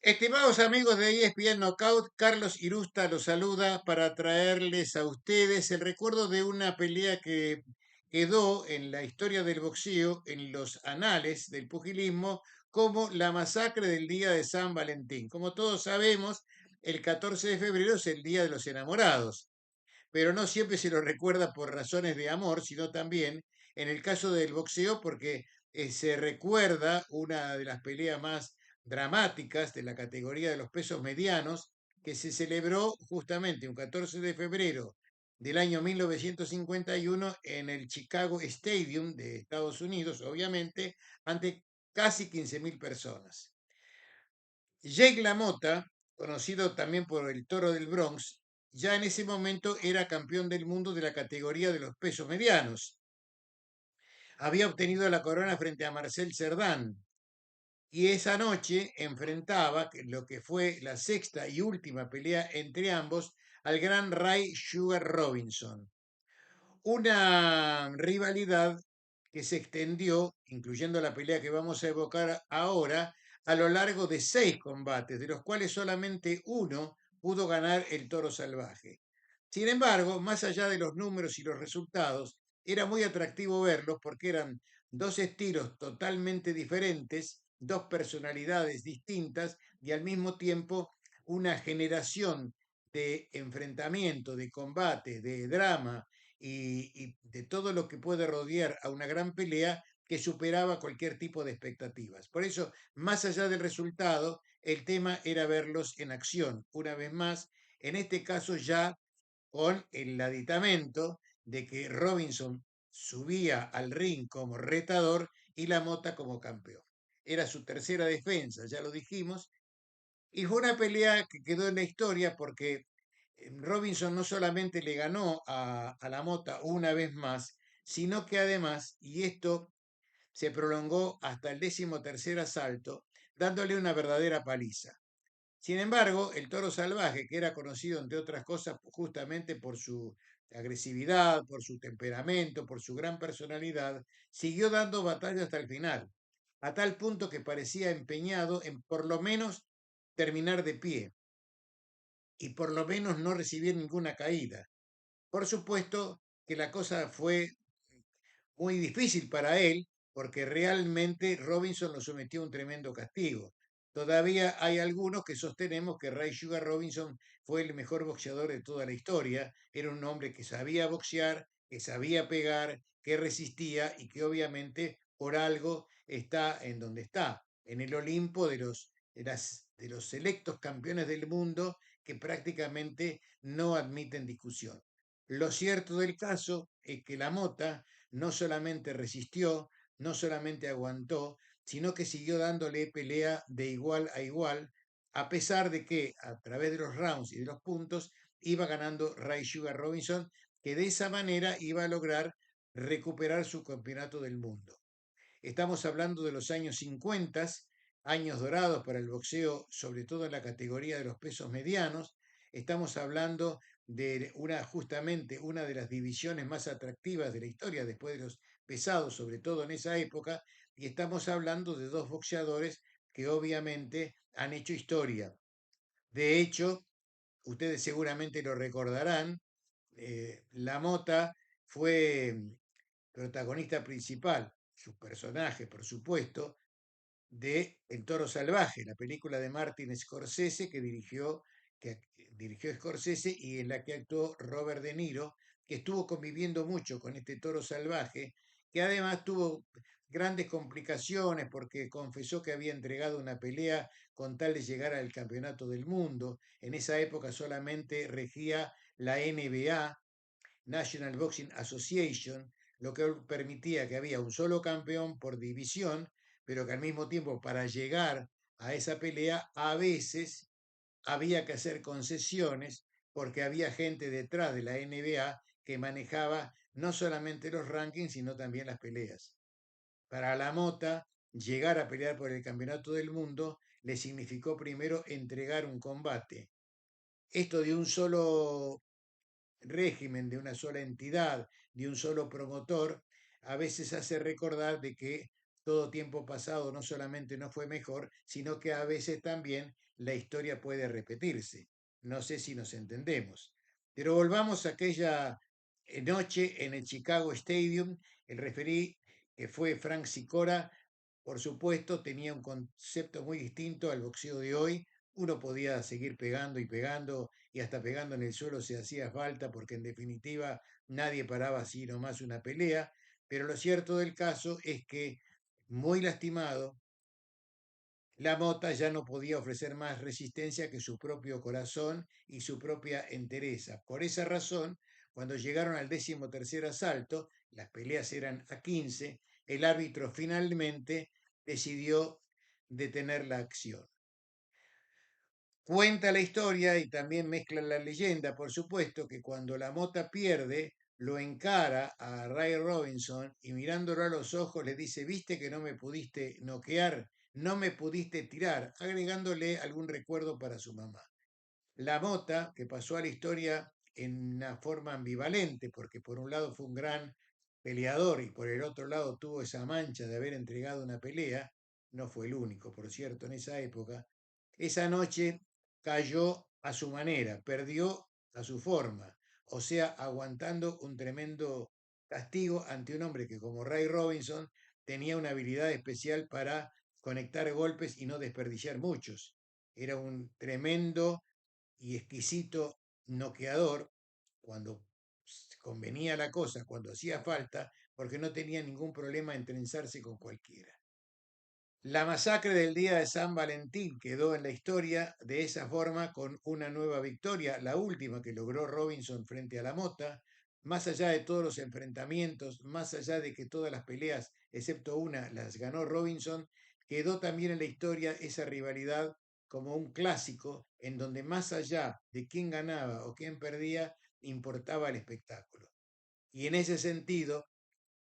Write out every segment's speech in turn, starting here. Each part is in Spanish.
Estimados amigos de ESPN Knockout, Carlos Irusta los saluda para traerles a ustedes el recuerdo de una pelea que quedó en la historia del boxeo, en los anales del pugilismo, como la masacre del día de San Valentín. Como todos sabemos, el 14 de febrero es el Día de los Enamorados, pero no siempre se lo recuerda por razones de amor, sino también en el caso del boxeo porque se recuerda una de las peleas más dramáticas de la categoría de los pesos medianos que se celebró justamente un 14 de febrero del año 1951 en el Chicago Stadium de Estados Unidos, obviamente, ante casi 15.000 personas. Jake LaMotta, conocido también por el Toro del Bronx, ya en ese momento era campeón del mundo de la categoría de los pesos medianos. Había obtenido la corona frente a Marcel Cerdan y esa noche enfrentaba lo que fue la sexta y última pelea entre ambos al gran Ray Sugar Robinson. Una rivalidad que se extendió, incluyendo la pelea que vamos a evocar ahora, a lo largo de 6 combates, de los cuales solamente uno pudo ganar el toro salvaje. Sin embargo, más allá de los números y los resultados, era muy atractivo verlos porque eran dos estilos totalmente diferentes, dos personalidades distintas y al mismo tiempo una generación de enfrentamiento, de combate, de drama y de todo lo que puede rodear a una gran pelea que superaba cualquier tipo de expectativas. Por eso, más allá del resultado, el tema era verlos en acción, una vez más, en este caso ya con el aditamento de que Robinson subía al ring como retador y la Mota como campeón. Era su tercera defensa, ya lo dijimos, y fue una pelea que quedó en la historia porque Robinson no solamente le ganó a la Mota una vez más, sino que además, y esto se prolongó hasta el 13º asalto, dándole una verdadera paliza. Sin embargo, el toro salvaje, que era conocido, entre otras cosas, justamente por su agresividad, por su temperamento, por su gran personalidad, siguió dando batalla hasta el final, a tal punto que parecía empeñado en por lo menos terminar de pie y por lo menos no recibir ninguna caída. Por supuesto que la cosa fue muy difícil para él porque realmente Robinson lo sometió a un tremendo castigo. Todavía hay algunos que sostenemos que Ray Sugar Robinson fue el mejor boxeador de toda la historia. Era un hombre que sabía boxear, que sabía pegar, que resistía y que obviamente por algo está en donde está, en el Olimpo de los selectos campeones del mundo que prácticamente no admiten discusión. Lo cierto del caso es que la Mota no solamente resistió, no solamente aguantó, sino que siguió dándole pelea de igual a igual, a pesar de que a través de los rounds y de los puntos iba ganando Ray Sugar Robinson, que de esa manera iba a lograr recuperar su campeonato del mundo. Estamos hablando de los años 50, años dorados para el boxeo, sobre todo en la categoría de los pesos medianos. Estamos hablando de justamente una de las divisiones más atractivas de la historia, después de los pesados, sobre todo en esa época, y estamos hablando de dos boxeadores que obviamente han hecho historia. De hecho, ustedes seguramente lo recordarán, La Mota fue protagonista principal, su personaje, por supuesto, de El Toro Salvaje, la película de Martin Scorsese que dirigió Scorsese y en la que actuó Robert De Niro, que estuvo conviviendo mucho con este toro salvaje, que además tuvo grandes complicaciones porque confesó que había entregado una pelea con tal de llegar al campeonato del mundo. En esa época solamente regía la NBA, National Boxing Association, lo que permitía que había un solo campeón por división, pero que al mismo tiempo para llegar a esa pelea a veces había que hacer concesiones porque había gente detrás de la NBA que manejaba no solamente los rankings, sino también las peleas. Para la Mota, llegar a pelear por el campeonato del mundo le significó primero entregar un combate. Esto de un solo régimen, de una sola entidad, de un solo promotor, a veces hace recordar de que todo tiempo pasado no solamente no fue mejor, sino que a veces también la historia puede repetirse. No sé si nos entendemos. Pero volvamos a aquella noche en el Chicago Stadium. El referí, que fue Frank Sicora, por supuesto, tenía un concepto muy distinto al boxeo de hoy. Uno podía seguir pegando y pegando y hasta pegando en el suelo si hacía falta, porque en definitiva nadie paraba así nomás una pelea. Pero lo cierto del caso es que, muy lastimado, la Mota ya no podía ofrecer más resistencia que su propio corazón y su propia entereza. Por esa razón, cuando llegaron al 13º asalto, las peleas eran a 15, el árbitro finalmente decidió detener la acción. Cuenta la historia y también mezcla la leyenda, por supuesto, que cuando la Mota pierde, lo encara a Ray Robinson y mirándolo a los ojos le dice, viste que no me pudiste noquear, no me pudiste tirar, agregándole algún recuerdo para su mamá. La Mota, que pasó a la historia en una forma ambivalente, porque por un lado fue un gran peleador y por el otro lado tuvo esa mancha de haber entregado una pelea, no fue el único, por cierto, en esa época, esa noche cayó a su manera, perdió a su forma, o sea, aguantando un tremendo castigo ante un hombre que como Ray Robinson tenía una habilidad especial para conectar golpes y no desperdiciar muchos. Era un tremendo y exquisito noqueador cuando convenía la cosa, cuando hacía falta, porque no tenía ningún problema en trenzarse con cualquiera. La masacre del día de San Valentín quedó en la historia de esa forma con una nueva victoria, la última que logró Robinson frente a la Mota, más allá de todos los enfrentamientos, más allá de que todas las peleas, excepto una, las ganó Robinson, quedó también en la historia esa rivalidad como un clásico en donde más allá de quién ganaba o quién perdía, importaba el espectáculo. Y en ese sentido,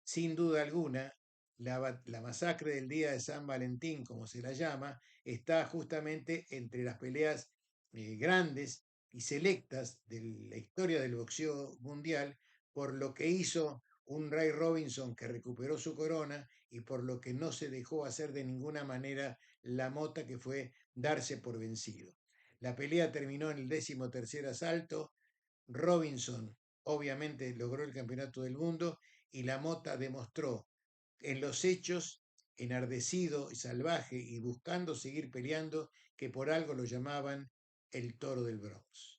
sin duda alguna, la masacre del día de San Valentín, como se la llama, está justamente entre las peleas grandes y selectas de la historia del boxeo mundial, por lo que hizo un Ray Robinson que recuperó su corona y por lo que no se dejó hacer de ninguna manera la Mota, que fue darse por vencido. La pelea terminó en el 13º asalto. Robinson obviamente logró el campeonato del mundo y la Mota demostró en los hechos, enardecido y salvaje y buscando seguir peleando, que por algo lo llamaban el toro del Bronx.